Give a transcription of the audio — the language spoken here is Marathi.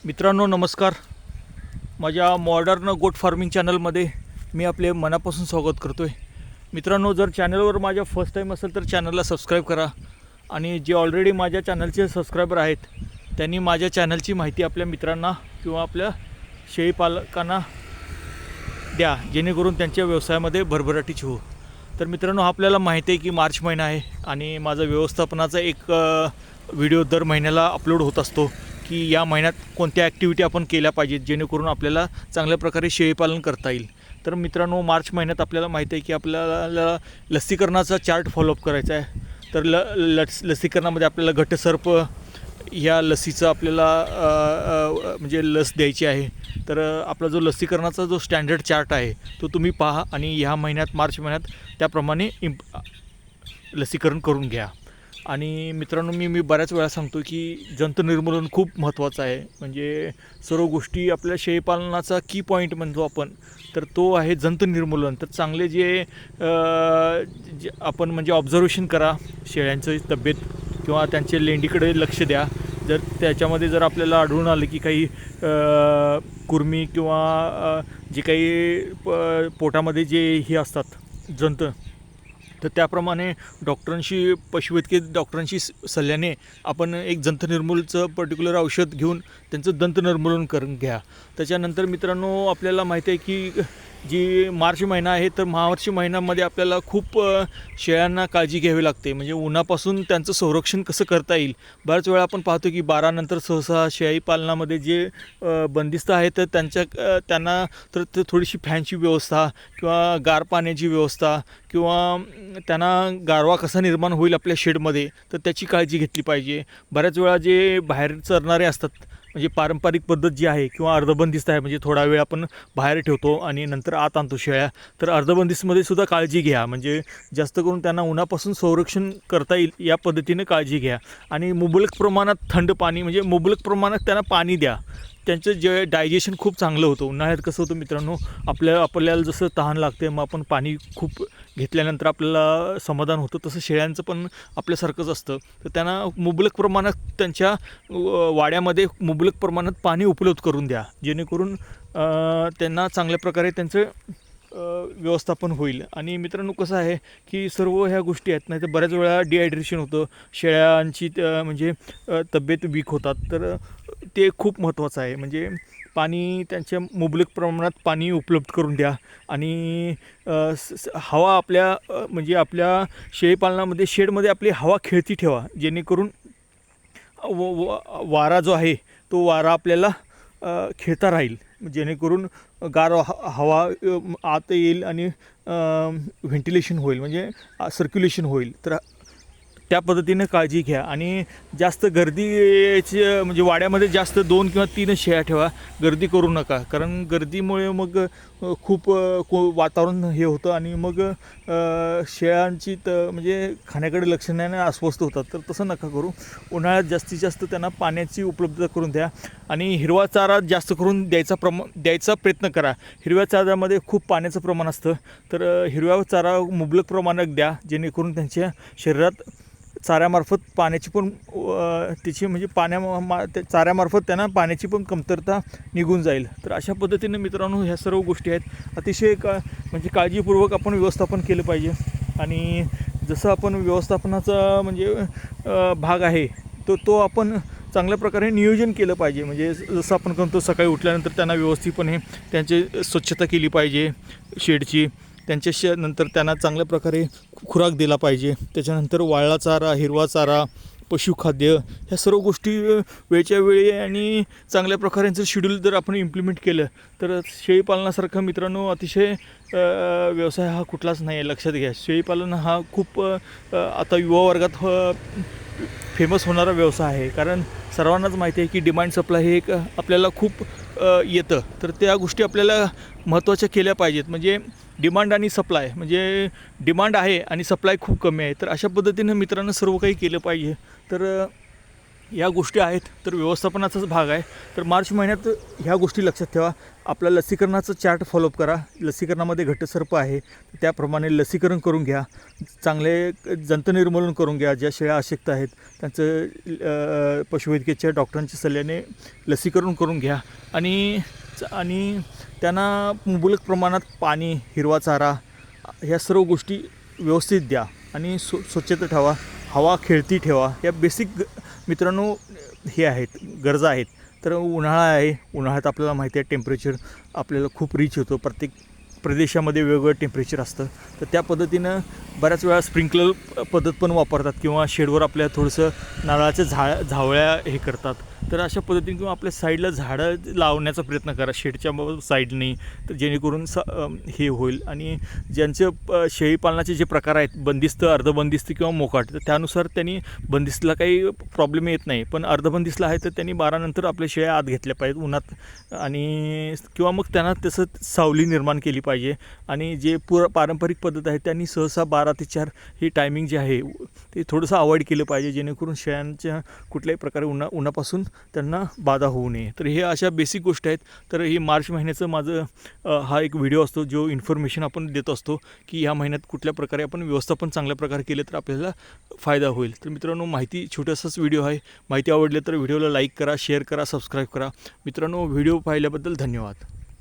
मित्रांनो नमस्कार. माझ्या मॉडर्न गोट फार्मिंग चॅनलमध्ये मी आपले मनापासून स्वागत करतो आहे. मित्रांनो, जर चॅनलवर माझ्या फर्स्ट टाईम असेल तर चॅनलला सबस्क्राईब करा आणि जे ऑलरेडी माझ्या चॅनलचे सबस्क्रायबर आहेत त्यांनी माझ्या चॅनलची माहिती आपल्या मित्रांना किंवा आपल्या शेळीपालकांना द्या, जेणेकरून त्यांच्या व्यवसायामध्ये भरभराटीची हो. तर मित्रांनो, आपल्याला माहिती आहे की मार्च महिना आहे आणि माझा व्यवस्थापनाचा एक व्हिडिओ दर महिन्याला अपलोड होत असतो की या महिन्यात कोणत्या ॲक्टिव्हिटी आपण केल्या पाहिजेत जेणेकरून आपल्याला चांगल्या प्रकारे शेळीपालन करता येईल. तर मित्रांनो, मार्च महिन्यात आपल्याला माहिती आहे की आपल्याला लसीकरणाचा चार्ट फॉलोअप करायचा आहे. तर लसीकरणामध्ये आपल्याला घटसर्प ह्या लसीचं आपल्याला म्हणजे लस द्यायची आहे. तर आपला जो लसीकरणाचा जो स्टँडर्ड चार्ट आहे तो तुम्ही पहा आणि ह्या महिन्यात मार्च महिन्यात त्याप्रमाणे लसीकरण करून घ्या. आणि मित्रांनो, मी बऱ्याच वेळा सांगतो की जंतू निर्मूलन खूप महत्त्वाचं आहे. म्हणजे सर्व गोष्टी आपल्या शेळीपालनाचा की पॉईंट म्हणतो आपण, तर तो आहे जंतू निर्मूलन. तर चांगले जे आपण म्हणजे ऑब्झर्वेशन करा शेळ्यांची तब्येत किंवा त्यांच्या लेंडीकडे लक्ष द्या. जर त्याच्यामध्ये जर आपल्याला आढळून आलं की काही कुरमी किंवा जे काही पोटामध्ये जे हे असतात जंतू, तर त्याप्रमाणे डॉक्टरांशी पशुवैद्यकीय डॉक्टरांशी सल्ल्याने आपण एक जंत निर्मूलचं पर्टिक्युलर औषध घेऊन त्यांचं दंत निर्मूलन करून घ्या. त्याच्यानंतर मित्रांनो, आपल्याला माहिती आहे की जी मार्च महिना आहे तर मार्च महिन्यामध्ये आपल्याला खूप शेळ्यांना काळजी घ्यावी लागते. म्हणजे उन्हापासून त्यांचं संरक्षण कसं करता येईल. बऱ्याच वेळा आपण पाहतो की 12 नंतर सहसा शेळी पालनामध्ये जे बंदिस्त आहेत तर त्यांना तर ते थोडीशी फॅनची व्यवस्था किंवा गार पाण्याची व्यवस्था किंवा त्यांना गारवा कसा निर्माण होईल आपल्या शेडमध्ये तर त्याची काळजी घेतली पाहिजे. बऱ्याच वेळा जे बाहेर चरणारे असतात, म्हणजे पारंपरिक पद्धत जी आहे किंवा अर्धबंदिस्त आहे, म्हणजे थोडा वेळ आपण बाहेर ठेवतो आणि नंतर आत आणतो शेळ्या, तर अर्धबंदिस्तमध्ये सुद्धा काळजी घ्या. म्हणजे जास्त करून त्यांना उन्हापासून संरक्षण करता येईल या पद्धतीने काळजी घ्या. आणि मुबलक प्रमाणात थंड पाणी, म्हणजे मुबलक प्रमाणात त्यांना पाणी द्या. त्यांचं जे डायजेशन खूप चांगलं होतं. उन्हाळ्यात कसं होतं मित्रांनो, आपल्याला जसं तहान लागते मग आपण पाणी खूप घेतल्यानंतर आपल्याला समाधान होतं, तसं शेळ्यांचं पण आपल्यासारखंच असतं. तर त्यांना मुबलक प्रमाणात त्यांच्या वाड्यामध्ये मुबलक प्रमाणात पाणी उपलब्ध करून द्या, जेणेकरून त्यांना चांगल्या प्रकारे त्यांचं व्यवस्थापन होईल. आणि मित्रांनो, कसं आहे की सर्व ह्या गोष्टी आहेत, नाही तर बऱ्याच वेळा डिहायड्रेशन होतं, शेळ्यांची म्हणजे तब्येत वीक होतात. तर ते खूप महत्त्वाचं आहे. म्हणजे पाणी त्यांच्या मुबलक प्रमाणात पाणी उपलब्ध करून द्या. आणि हवा आपल्या म्हणजे आपल्या शेळीपालनामध्ये शेडमध्ये आपली हवा खेळती ठेवा, जेणेकरून वारा जो आहे तो वारा आपल्याला खेळता राहील, जेणेकरून गार हवा आत येईल आणि व्हेंटिलेशन होईल, म्हणजे सर्क्युलेशन होईल. तर त्या पद्धतीने काळजी घ्या. आणि जास्त गर्दीची म्हणजे वाड्यामध्ये जास्त 2 किंवा 3 शेळ्या ठेवा, गर्दी करू नका. कारण गर्दीमुळे मग खूप वातावरण हे होतं आणि मग शेळ्यांची म्हणजे खाण्याकडे लक्ष नाही अस्वस्थ होतात. तर तसं नका करू. उन्हाळ्यात जास्तीत जास्त त्यांना पाण्याची उपलब्धता करून द्या आणि हिरवा चारा जास्त करून द्यायचा प्रयत्न करा. हिरव्या चाऱ्यामध्ये खूप पाण्याचं प्रमाण असतं, तर हिरव्या चारा मुबलक प्रमाणात द्या, जेणेकरून त्यांच्या शरीरात चाऱ्यामार्फत पाण्याची पण त्याची म्हणजे चाऱ्यामार्फत त्यांना पाण्याची पण कमतरता निघून जाईल. तर अशा पद्धतीने मित्रांनो, ह्या सर्व गोष्टी आहेत, अतिशय म्हणजे काळजीपूर्वक आपण व्यवस्थापन केलं पाहिजे. आणि जसं आपण व्यवस्थापनाचा म्हणजे भाग आहे तो आपण चांगल्या प्रकारे नियोजन केलं पाहिजे. म्हणजे जसं आपण करतो, सकाळी उठल्यानंतर त्यांना व्यवस्थितपणे त्यांची स्वच्छता केली पाहिजे शेडची. नंतर त्यांना चांगल्या प्रकारे खुराक दिला पाहिजे. त्याच्यानंतर वाळला चारा, हिरवा चारा, पशुखाद्य, ह्या सर्व गोष्टी वेळच्या वेळी आणि चांगल्या प्रकारेचं शेड्यूल जर आपण इम्प्लिमेंट केलं तर शेळीपालनासारखा मित्रांनो अतिशय व्यवसाय हा कुठलाच नाही आहे. लक्षात घ्या, शेळीपालन हा खूप आता युवा वर्गात फेमस होणारा व्यवसाय आहे. कारण सर्वांनाच माहिती आहे की डिमांड सप्लाय हे एक आपल्याला खूप येतं. तर त्या गोष्टी आपल्याला महत्त्वाच्या केल्या पाहिजेत. म्हणजे डिमांड आणि सप्लाय, म्हणजे डिमांड आहे आणि सप्लाय खूप कमी आहे. तर अशा पद्धतीनं मित्रांनो सर्व काही केलं पाहिजे. तर या गोष्टी आहेत तर व्यवस्थापनाचाच भाग आहे. तर मार्च महिन्यात ह्या गोष्टी लक्षात ठेवा. आपलं लसीकरणाचं चार्ट फॉलोअप करा. लसीकरणामध्ये घटसर्प आहे त्याप्रमाणे लसीकरण करून घ्या. चांगले जंतनिर्मूलन करून घ्या. ज्या शेळ्या अशक्त आहेत त्यांचं पशुवैद्यकीय डॉक्टरांच्या सल्ल्याने लसीकरण करून घ्या आणि त्यांना मुबलक प्रमाणात पाणी, हिरवा चारा ह्या सर्व गोष्टी व्यवस्थित द्या आणि स्वच्छता ठेवा. हवा खेळती ठेवा. या बेसिक मित्रांनो हे आहेत, गरजा आहेत. तर उन्हाळा आहे, उन्हाळ्यात आपल्याला माहिती आहे टेम्परेचर आपल्याला खूप रिच होतं. प्रत्येक प्रदेशामध्ये वेगवेगळं टेम्परेचर असतं. तर त्या पद्धतीनं बऱ्याच वेळा स्प्रिंकलर पद्धत पण वापरतात किंवा शेडवर आपल्या थोडंसं नारळाच्या झावळ्या हे करतात. तर अशा पद्धतीने किंवा आपल्या साईडला झाडं लावण्याचा प्रयत्न करा शेडच्या साईडने, तर जेणेकरून हे होईल. आणि ज्यांचे शेळीपालनाचे जे प्रकार आहेत बंदिस्त, अर्धबंदिस्त किंवा मोकाट, तर त्यानुसार त्यांनी बंदिस्तला काही प्रॉब्लेम येत नाही, पण अर्धबंदिस्तला आहे तर त्यांनी 12 नंतर आपल्या शेळ्या आत घेतल्या पाहिजेत उन्हात आणि किंवा मग त्यांना तसं सावली निर्माण केली पाहिजे. आणि जे पारंपरिक पद्धत आहे त्यांनी सहसा 12 ते 4 ही टायमिंग जे आहे ते थोडंसं अवॉइड केलं पाहिजे, जेणेकरून शेळ्यांच्या कुठल्याही प्रकारे उन्हापासून त्यांना बाधा होऊ नये. तर हे अशा बेसिक गोष्टी आहेत. तर ही मार्च महिन्याचं माझं हा एक व्हिडिओ असतो जो इन्फॉर्मेशन आपण देत असतो की ह्या महिन्यात कुठल्या प्रकारे आपण व्यवस्थापन चांगल्या प्रकारे केलं तर आपल्याला फायदा होईल. तर मित्रांनो माहिती छोटासाच व्हिडिओ आहे. माहिती आवडली तर व्हिडिओला लाईक करा, शेअर करा, सबस्क्राईब करा. मित्रांनो व्हिडिओ पाहिल्याबद्दल धन्यवाद.